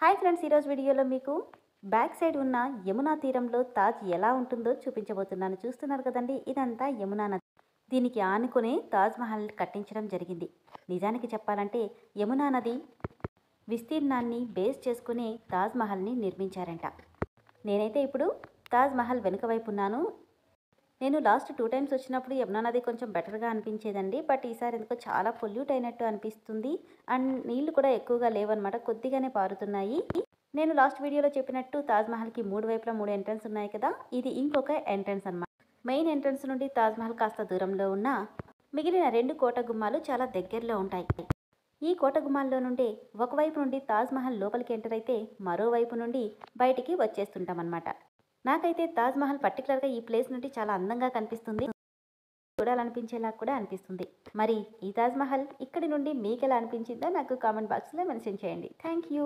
Hi friends, ఈరోజు వీడియోలో మీకు బ్యాక్ సైడ్ ఉన్న యమునా తీరంలో తాజ్ ఎలా ఉంటుందో చూపించబోతున్నాను. చూస్తున్నారు కదండి, ఇదంతా యమునా నది. దీనికి ఆనుకునే తాజ్ మహల్ కట్టించడం జరిగింది. నిజానికి చెప్పాలంటే యమునా నది విస్తీర్ణాన్ని బేస్ చేసుకునే తాజ్ మహల్ని నిర్మించారంట. నేనైతే ఇప్పుడు తాజ్ మహల్ వెనుక వైపు ఉన్నాను. నేను లాస్ట్ 2 టైమ్స్ వచ్చినప్పుడు యమునా నది కొంచెం బెటర్గా అనిపించేదండి. బట్ ఈసారి ఎందుకో చాలా పొల్యూట్ అయినట్టు అనిపిస్తుంది. అండ్ నీళ్లు కూడా ఎక్కువగా లేవన్నమాట, కొద్దిగానే పారుతున్నాయి. నేను లాస్ట్ వీడియోలో చెప్పినట్టు తాజ్ మహల్కి 3 వైపులా 3 ఎంట్రన్స్ ఉన్నాయి కదా, ఇది ఇంకొక ఎంట్రన్స్ అన్నమాట. మెయిన్ ఎంట్రన్స్ నుండి తాజ్ మహల్ కాస్త దూరంలో ఉన్న మిగిలిన 2 కోట గుమ్మాలు చాలా దగ్గరలో ఉంటాయి. ఈ కోట గుమ్మాల్లో నుండి ఒకవైపు నుండి తాజ్ మహల్ లోపలికి ఎంటర్ అయితే మరోవైపు నుండి బయటికి వచ్చేస్తుంటాం అన్నమాట. నాకైతే తాజ్ మహల్ పర్టికులర్గా ఈ ప్లేస్ నుండి చాలా అందంగా కనిపిస్తుంది, చూడాలనిపించేలా కూడా అనిపిస్తుంది. మరి ఈ తాజ్ మహల్ ఇక్కడి నుండి మీకు ఎలా అనిపించిందో నాకు కామెంట్ బాక్స్లో మెన్షన్ చేయండి. Thank you.